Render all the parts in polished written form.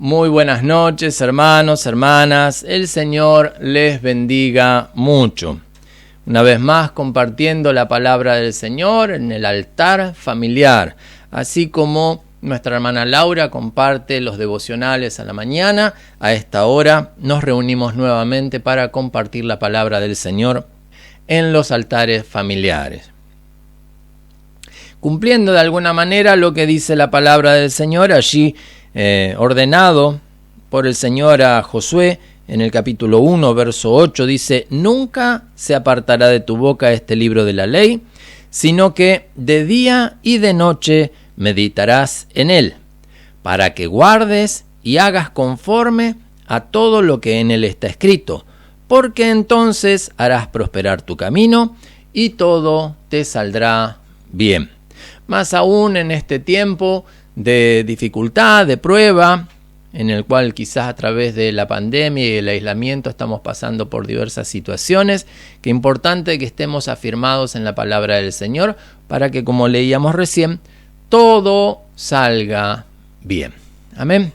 Muy buenas noches, hermanos, hermanas. El Señor les bendiga mucho. Una vez más compartiendo la palabra del Señor en el altar familiar, así como nuestra hermana Laura comparte los devocionales a la mañana. A esta hora nos reunimos nuevamente para compartir la palabra del Señor en los altares familiares. Cumpliendo de alguna manera lo que dice la palabra del Señor allí ordenado por el Señor a Josué en el capítulo 1, verso 8, dice: nunca se apartará de tu boca este libro de la ley, sino que de día y de noche meditarás en él, para que guardes y hagas conforme a todo lo que en él está escrito, porque entonces harás prosperar tu camino y todo te saldrá bien. Más aún en este tiempo de dificultad, de prueba, en el cual quizás a través de la pandemia y el aislamiento estamos pasando por diversas situaciones, que es importante que estemos afirmados en la palabra del Señor para que, como leíamos recién, todo salga bien. Amén.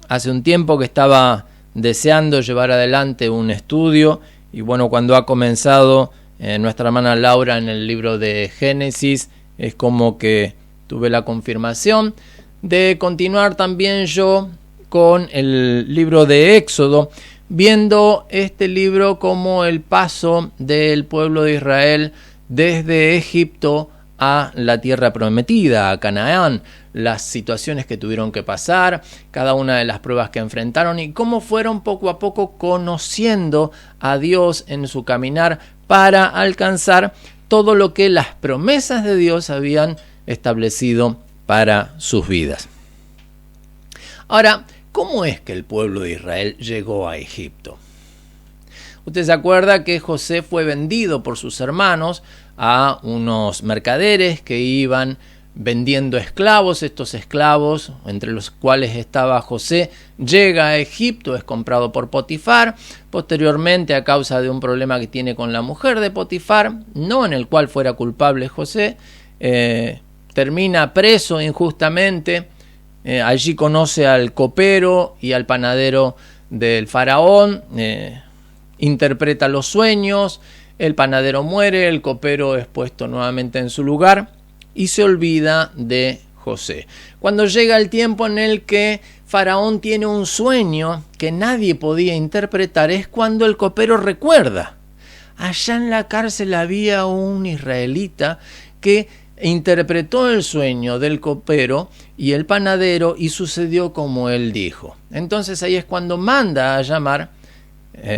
Hace un tiempo que estaba deseando llevar adelante un estudio y bueno, cuando ha comenzado nuestra hermana Laura en el libro de Génesis, es como que tuve la confirmación de continuar también yo con el libro de Éxodo, viendo este libro como el paso del pueblo de Israel desde Egipto a la tierra prometida, a Canaán, las situaciones que tuvieron que pasar, cada una de las pruebas que enfrentaron y cómo fueron poco a poco conociendo a Dios en su caminar para alcanzar todo lo que las promesas de Dios habían establecido para sus vidas. Ahora, ¿cómo es que el pueblo de Israel llegó a Egipto? Usted se acuerda que José fue vendido por sus hermanos a unos mercaderes que iban vendiendo esclavos. Estos esclavos, entre los cuales estaba José, llega a Egipto, es comprado por Potifar. Posteriormente, a causa de un problema que tiene con la mujer de Potifar, no en el cual fuera culpable José, termina preso injustamente. Allí conoce al copero y al panadero del faraón, interpreta los sueños, el panadero muere, el copero es puesto nuevamente en su lugar y se olvida de José. Cuando llega el tiempo en el que Faraón tiene un sueño que nadie podía interpretar, es cuando el copero recuerda. Allá en la cárcel había un israelita que interpretó el sueño del copero y el panadero y sucedió como él dijo. Entonces ahí es cuando manda a llamar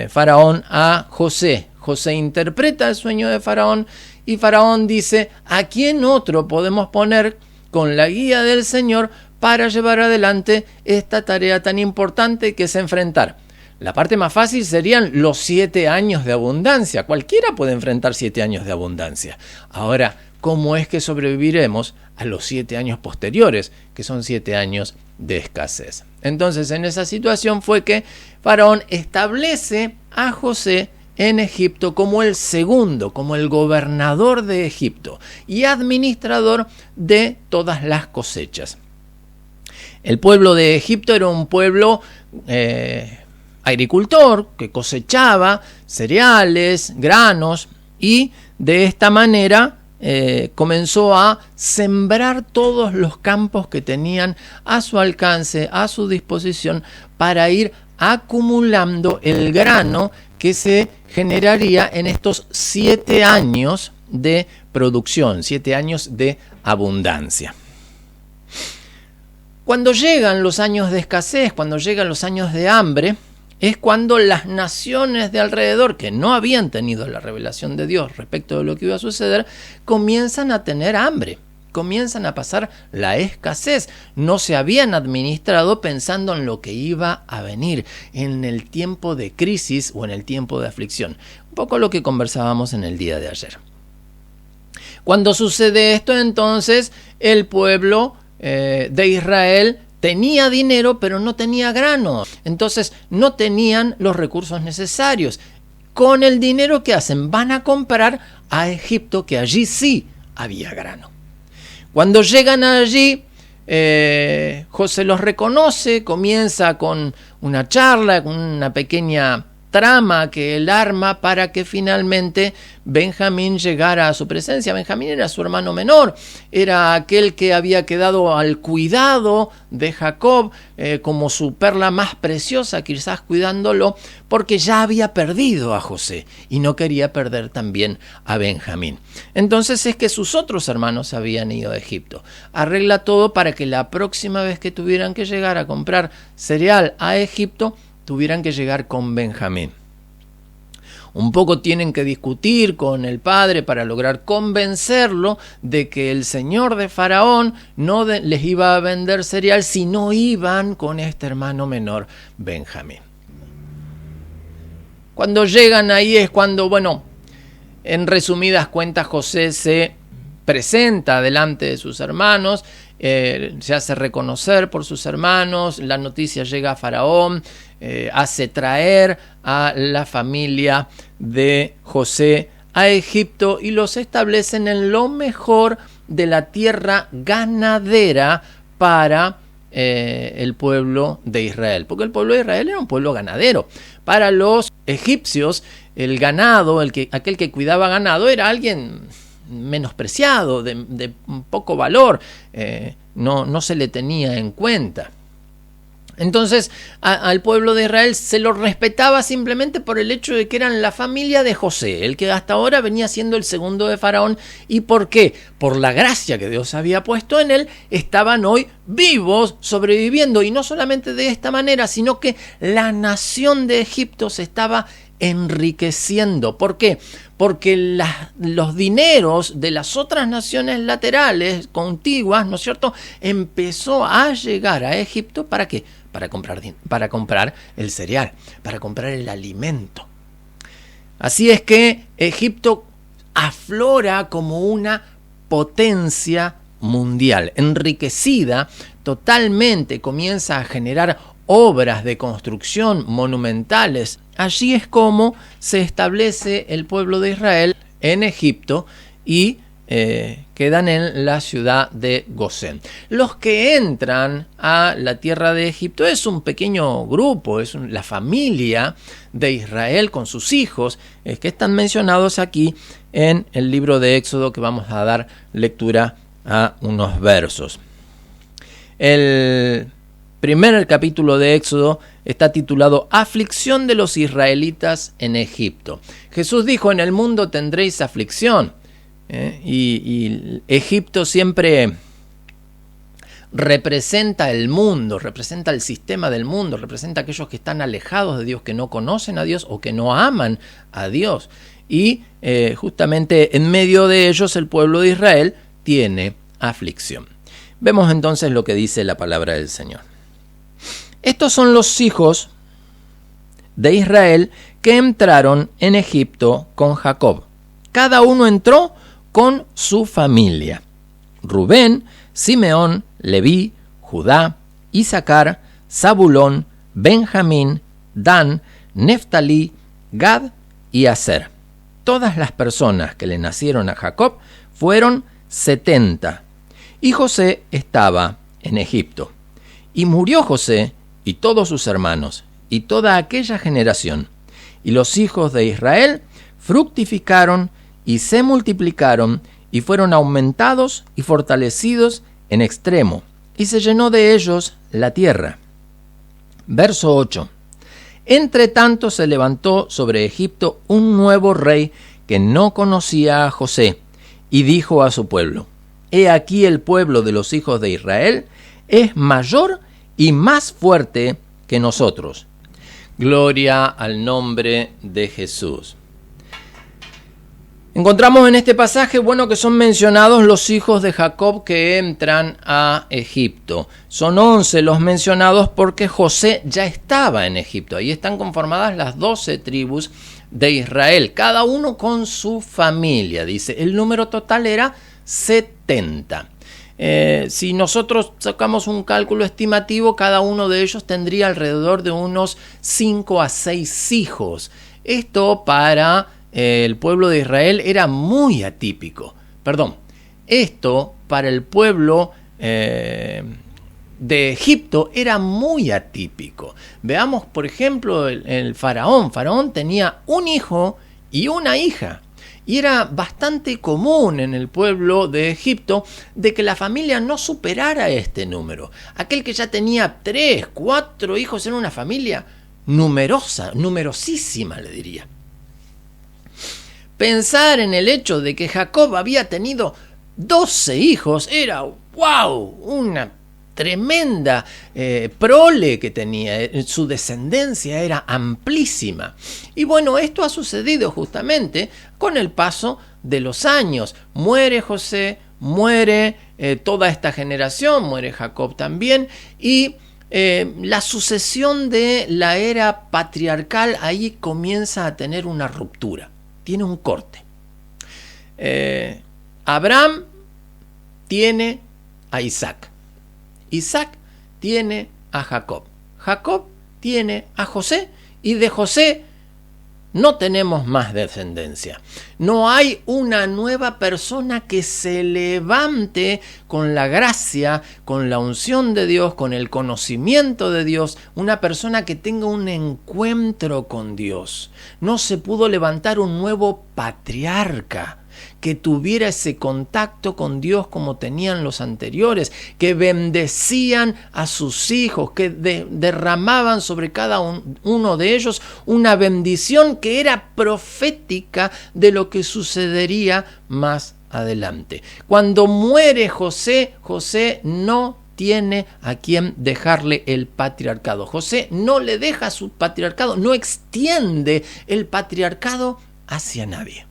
Faraón a José. José interpreta el sueño de Faraón y Faraón dice: ¿a quién otro podemos poner con la guía del Señor para llevar adelante esta tarea tan importante que es enfrentar? La parte más fácil serían los 7 años de abundancia. Cualquiera puede enfrentar 7 años de abundancia. Ahora, ¿cómo es que sobreviviremos a los 7 años posteriores, que son 7 años de escasez? Entonces, en esa situación fue que Faraón establece a José en Egipto como el segundo, como el gobernador de Egipto y administrador de todas las cosechas. El pueblo de Egipto era un pueblo agricultor que cosechaba cereales, granos y de esta manera comenzó a sembrar todos los campos que tenían a su alcance, a su disposición, para ir acumulando el grano que se generaría en estos 7 años de producción, 7 años de abundancia. Cuando llegan los años de escasez, cuando llegan los años de hambre, es cuando las naciones de alrededor, que no habían tenido la revelación de Dios respecto de lo que iba a suceder, comienzan a tener hambre, comienzan a pasar la escasez. No se habían administrado pensando en lo que iba a venir, en el tiempo de crisis o en el tiempo de aflicción. Un poco lo que conversábamos en el día de ayer. Cuando sucede esto, entonces, el pueblo de Israel tenía dinero, pero no tenía grano. Entonces no tenían los recursos necesarios. Con el dinero que hacen, van a comprar a Egipto, que allí sí había grano. Cuando llegan allí, José los reconoce, comienza con una charla, con una pequeña trama que él arma para que finalmente Benjamín llegara a su presencia. Benjamín era su hermano menor, era aquel que había quedado al cuidado de Jacob como su perla más preciosa, quizás cuidándolo, porque ya había perdido a José y no quería perder también a Benjamín. Entonces es que sus otros hermanos habían ido a Egipto. Arregla todo para que la próxima vez que tuvieran que llegar a comprar cereal a Egipto, tuvieran que llegar con Benjamín. Un poco tienen que discutir con el padre para lograr convencerlo de que el señor de Faraón no les iba a vender cereal si no iban con este hermano menor, Benjamín. Cuando llegan ahí es cuando, en resumidas cuentas, José se presenta delante de sus hermanos, se hace reconocer por sus hermanos, la noticia llega a Faraón, hace traer a la familia de José a Egipto y los establecen en lo mejor de la tierra ganadera para el pueblo de Israel, porque el pueblo de Israel era un pueblo ganadero. Para los egipcios, el ganado, aquel que cuidaba ganado, era alguien menospreciado, de poco valor, no se le tenía en cuenta. Entonces al pueblo de Israel se lo respetaba simplemente por el hecho de que eran la familia de José, el que hasta ahora venía siendo el segundo de Faraón. ¿Y por qué? Por la gracia que Dios había puesto en él, estaban hoy vivos, sobreviviendo, y no solamente de esta manera, sino que la nación de Egipto se estaba enriqueciendo. ¿Por qué? Porque los dineros de las otras naciones laterales, contiguas, ¿no es cierto?, empezó a llegar a Egipto. ¿Para qué? Para comprar el cereal, para comprar el alimento. Así es que Egipto aflora como una potencia mundial, enriquecida totalmente, comienza a generar obras de construcción monumentales. Allí es como se establece el pueblo de Israel en Egipto y quedan en la ciudad de Gosén. Los que entran a la tierra de Egipto es un pequeño grupo, es la familia de Israel con sus hijos, que están mencionados aquí en el libro de Éxodo, que vamos a dar lectura a unos versos. El primer capítulo de Éxodo está titulado Aflicción de los israelitas en Egipto. Jesús dijo: en el mundo tendréis aflicción. Y Egipto siempre representa el mundo, representa el sistema del mundo, representa a aquellos que están alejados de Dios, que no conocen a Dios o que no aman a Dios. Y justamente en medio de ellos el pueblo de Israel tiene aflicción. Vemos entonces lo que dice la palabra del Señor. Estos son los hijos de Israel que entraron en Egipto con Jacob. Cada uno entró con su familia: Rubén, Simeón, Leví, Judá, Isaacar, Zabulón, Benjamín, Dan, Neftalí, Gad y Aser. Todas las personas que le nacieron a Jacob fueron 70, y José estaba en Egipto. Y murió José y todos sus hermanos y toda aquella generación, y los hijos de Israel fructificaron y se multiplicaron y fueron aumentados y fortalecidos en extremo, y se llenó de ellos la tierra. Verso 8. Entre tanto se levantó sobre Egipto un nuevo rey que no conocía a José, y dijo a su pueblo: He aquí el pueblo de los hijos de Israel es mayor y más fuerte que nosotros. Gloria al nombre de Jesús. Encontramos en este pasaje, que son mencionados los hijos de Jacob que entran a Egipto. Son 11 los mencionados porque José ya estaba en Egipto. Ahí están conformadas las 12 tribus de Israel, cada uno con su familia. Dice, el número total era 70. Si nosotros sacamos un cálculo estimativo, cada uno de ellos tendría alrededor de unos 5 a 6 hijos. Esto para el pueblo de Israel era muy atípico. Esto para el pueblo de Egipto era muy atípico. Veamos, por ejemplo, el faraón. Faraón tenía un hijo y una hija. Y era bastante común en el pueblo de Egipto de que la familia no superara este número. Aquel que ya tenía 3, 4 hijos en una familia numerosa, numerosísima, le diría. Pensar en el hecho de que Jacob había tenido 12 hijos era, wow, una tremenda prole que tenía. Su descendencia era amplísima. Y bueno, esto ha sucedido justamente con el paso de los años. Muere José, muere toda esta generación, muere Jacob también, y la sucesión de la era patriarcal ahí comienza a tener una ruptura, tiene un corte. Abraham tiene a Isaac. Isaac tiene a Jacob. Jacob tiene a José, y de José no tenemos más descendencia. No hay una nueva persona que se levante con la gracia, con la unción de Dios, con el conocimiento de Dios, una persona que tenga un encuentro con Dios. No se pudo levantar un nuevo patriarca que tuviera ese contacto con Dios como tenían los anteriores, que bendecían a sus hijos, que derramaban sobre cada uno de ellos una bendición que era profética de lo que sucedería más adelante. Cuando muere José, José no tiene a quien dejarle el patriarcado. José no le deja su patriarcado, no extiende el patriarcado hacia nadie.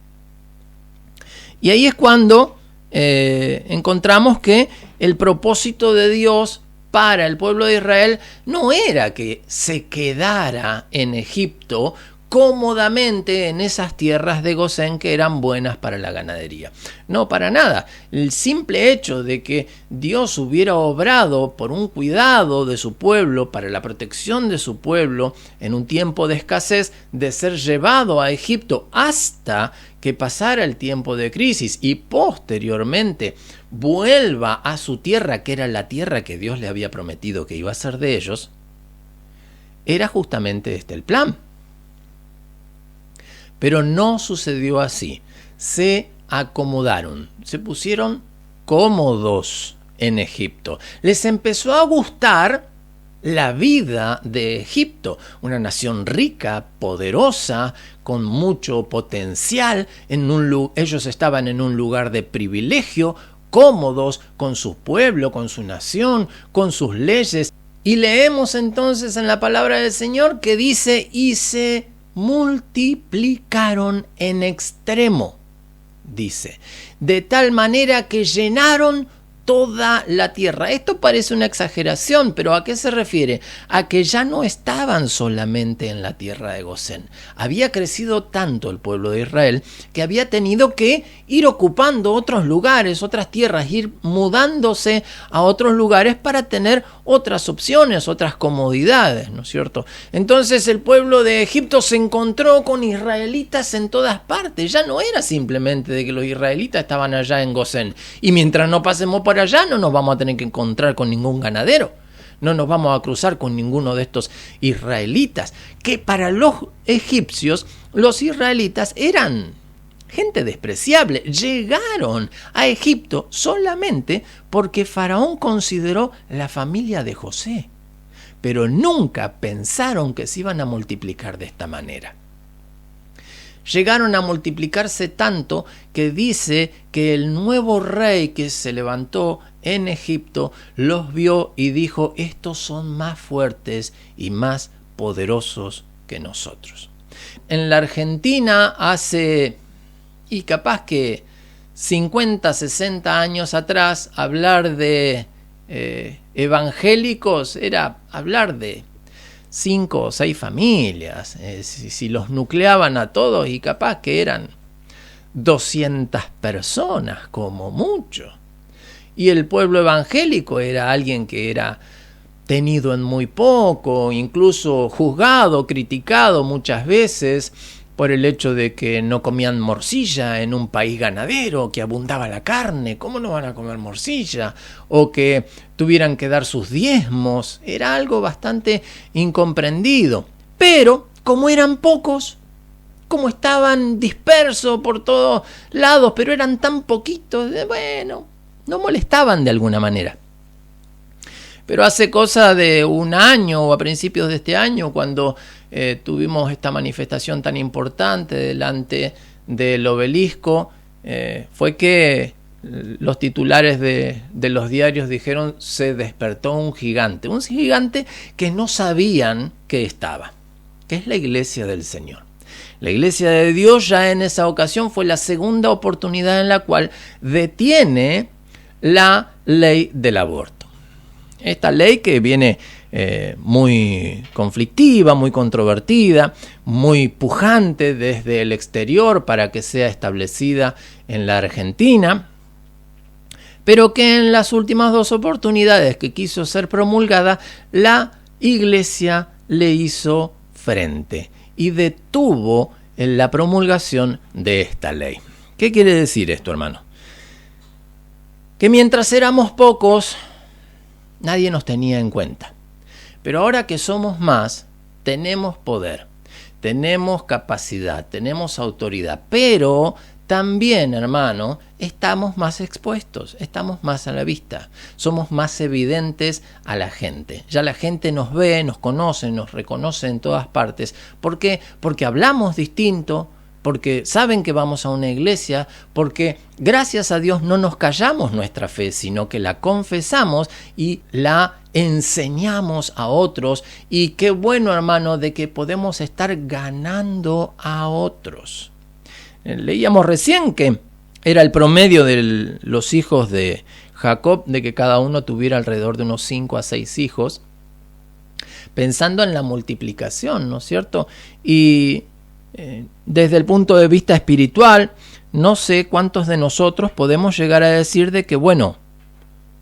Y ahí es cuando encontramos que el propósito de Dios para el pueblo de Israel no era que se quedara en Egipto cómodamente en esas tierras de Gosén que eran buenas para la ganadería. No, para nada. El simple hecho de que Dios hubiera obrado por un cuidado de su pueblo, para la protección de su pueblo, en un tiempo de escasez, de ser llevado a Egipto hasta que pasara el tiempo de crisis y posteriormente vuelva a su tierra, que era la tierra que Dios le había prometido que iba a ser de ellos, era justamente este el plan. Pero no sucedió así. Se acomodaron, se pusieron cómodos en Egipto. Les empezó a gustar la vida de Egipto, una nación rica, poderosa, con mucho potencial. Ellos estaban en un lugar de privilegio, cómodos con su pueblo, con su nación, con sus leyes. Y leemos entonces en la palabra del Señor que dice: y se multiplicaron en extremo, dice, de tal manera que llenaron toda la tierra. Esto parece una exageración, pero ¿a qué se refiere? A que ya no estaban solamente en la tierra de Gosén. Había crecido tanto el pueblo de Israel que había tenido que ir ocupando otros lugares, otras tierras, ir mudándose a otros lugares para tener otras opciones, otras comodidades, ¿no es cierto? Entonces el pueblo de Egipto se encontró con israelitas en todas partes. Ya no era simplemente de que los israelitas estaban allá en Gosén y mientras no pasemos por allá no nos vamos a tener que encontrar con ningún ganadero, no nos vamos a cruzar con ninguno de estos israelitas, que para los egipcios los israelitas eran gente despreciable. Llegaron a Egipto solamente porque Faraón consideró la familia de José, pero nunca pensaron que se iban a multiplicar de esta manera. Llegaron a multiplicarse tanto que dice que el nuevo rey que se levantó en Egipto los vio y dijo: estos son más fuertes y más poderosos que nosotros. En la Argentina hace, y capaz que 50, 60 años atrás, hablar de evangélicos era hablar de 5 o 6 familias, si los nucleaban a todos, y capaz que eran 200 personas como mucho. Y el pueblo evangélico era alguien que era tenido en muy poco, incluso juzgado, criticado muchas veces por el hecho de que no comían morcilla en un país ganadero, que abundaba la carne. ¿Cómo no van a comer morcilla? O que tuvieran que dar sus diezmos. Era algo bastante incomprendido. Pero, como eran pocos, como estaban dispersos por todos lados, pero eran tan poquitos, bueno, no molestaban de alguna manera. Pero hace cosa de un año o a principios de este año, cuando tuvimos esta manifestación tan importante delante del obelisco, fue que los titulares de los diarios dijeron: se despertó un gigante que no sabían que estaba, que es la iglesia del Señor. La iglesia de Dios ya en esa ocasión fue la segunda oportunidad en la cual detiene la ley del aborto. Esta ley que viene muy conflictiva, muy controvertida, muy pujante desde el exterior para que sea establecida en la Argentina, pero que en las últimas dos oportunidades que quiso ser promulgada, la iglesia le hizo frente y detuvo la promulgación de esta ley. ¿Qué quiere decir esto, hermano? Que mientras éramos pocos, nadie nos tenía en cuenta. Pero ahora que somos más, tenemos poder, tenemos capacidad, tenemos autoridad. Pero también, hermano, estamos más expuestos, estamos más a la vista, somos más evidentes a la gente. Ya la gente nos ve, nos conoce, nos reconoce en todas partes. ¿Por qué? Porque hablamos distinto, porque saben que vamos a una iglesia, porque gracias a Dios no nos callamos nuestra fe, sino que la confesamos y la enseñamos a otros. Y qué bueno, hermano, de que podemos estar ganando a otros. Leíamos recién que era el promedio de los hijos de Jacob, de que cada uno tuviera alrededor de unos 5 a 6 hijos, pensando en la multiplicación, ¿no es cierto? Y desde el punto de vista espiritual, no sé cuántos de nosotros podemos llegar a decir de que, bueno,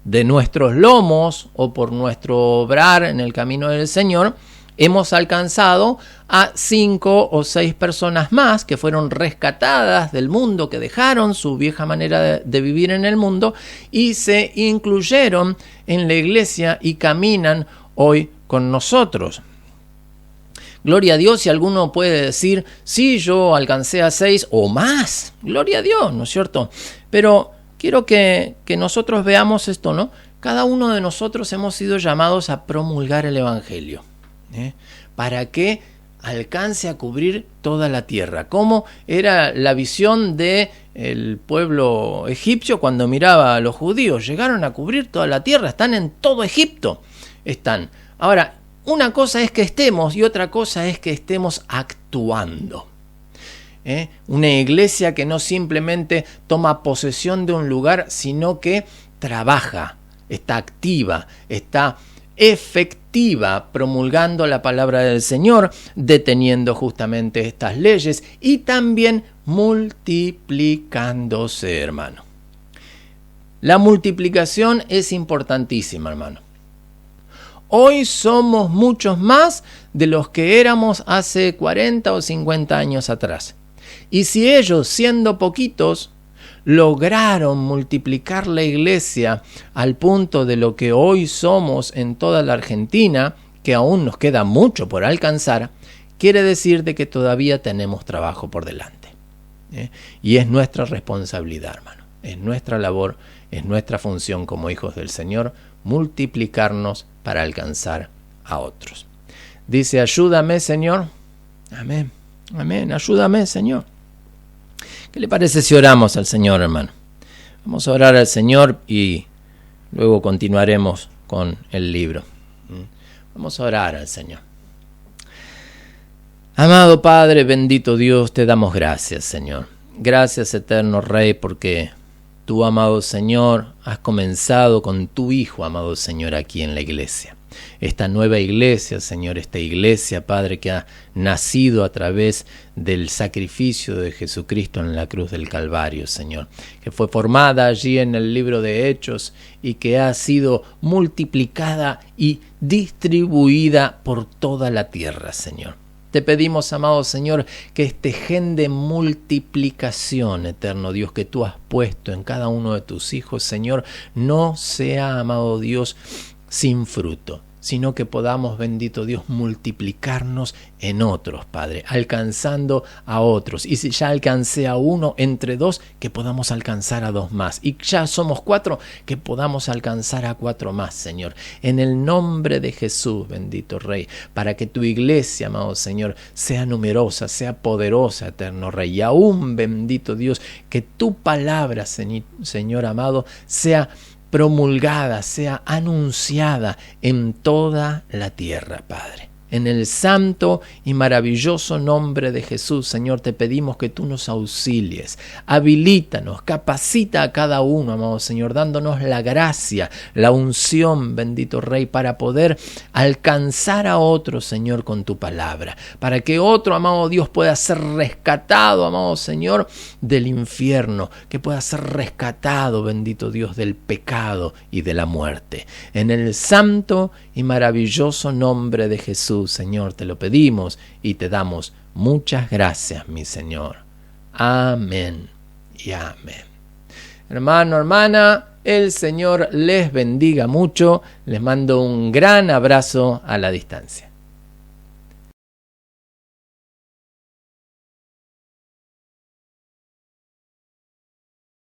de nuestros lomos o por nuestro obrar en el camino del Señor, hemos alcanzado a 5 o 6 personas más que fueron rescatadas del mundo, que dejaron su vieja manera de vivir en el mundo y se incluyeron en la iglesia y caminan hoy con nosotros. Gloria a Dios, si alguno puede decir: sí, yo alcancé a 6 o más. Gloria a Dios, ¿no es cierto? Pero quiero que nosotros veamos esto, ¿no? Cada uno de nosotros hemos sido llamados a promulgar el Evangelio, para que alcance a cubrir toda la tierra. ¿Cómo era la visión del pueblo egipcio cuando miraba a los judíos? Llegaron a cubrir toda la tierra, están en todo Egipto. Están. Ahora, una cosa es que estemos y otra cosa es que estemos actuando. Una iglesia que no simplemente toma posesión de un lugar, sino que trabaja, está activa, está efectiva, promulgando la palabra del Señor, deteniendo justamente estas leyes y también multiplicándose, hermano. La multiplicación es importantísima, hermano. Hoy somos muchos más de los que éramos hace 40 o 50 años atrás. Y si ellos, siendo poquitos, lograron multiplicar la iglesia al punto de lo que hoy somos en toda la Argentina, que aún nos queda mucho por alcanzar, quiere decir de que todavía tenemos trabajo por delante. Y es nuestra responsabilidad, hermano. Es nuestra labor, es nuestra función como hijos del Señor, multiplicarnos para alcanzar a otros. Dice: ayúdame, Señor. Amén. Amén. Ayúdame, Señor. ¿Qué le parece si oramos al Señor, hermano? Vamos a orar al Señor y luego continuaremos con el libro. Vamos a orar al Señor. Amado Padre, bendito Dios, te damos gracias, Señor. Gracias, eterno Rey, porque tú, amado Señor, has comenzado con tu Hijo, amado Señor, aquí en la iglesia. Esta nueva iglesia, Señor, esta iglesia, Padre, que ha nacido a través del sacrificio de Jesucristo en la cruz del Calvario, Señor, que fue formada allí en el libro de Hechos y que ha sido multiplicada y distribuida por toda la tierra, Señor. Te pedimos, amado Señor, que este gen de multiplicación, eterno Dios, que tú has puesto en cada uno de tus hijos, Señor, no sea, amado Dios, sin fruto, sino que podamos, bendito Dios, multiplicarnos en otros, Padre, alcanzando a otros. Y si ya alcancé a uno, entre dos, que podamos alcanzar a dos más. Y ya somos 4, que podamos alcanzar a 4 más, Señor. En el nombre de Jesús, bendito Rey, para que tu iglesia, amado Señor, sea numerosa, sea poderosa, eterno Rey. Y aún, bendito Dios, que tu palabra, Señor amado, sea promulgada, sea anunciada en toda la tierra, Padre. En el santo y maravilloso nombre de Jesús, Señor, te pedimos que tú nos auxilies, habilítanos, capacita a cada uno, amado Señor, dándonos la gracia, la unción, bendito Rey, para poder alcanzar a otro, Señor, con tu palabra, para que otro, amado Dios, pueda ser rescatado, amado Señor, del infierno, que pueda ser rescatado, bendito Dios, del pecado y de la muerte. En el santo y maravilloso nombre de Jesús, Señor, te lo pedimos y te damos muchas gracias, mi Señor. Amén y amén. Hermano, hermana, el Señor les bendiga mucho. Les mando un gran abrazo a la distancia.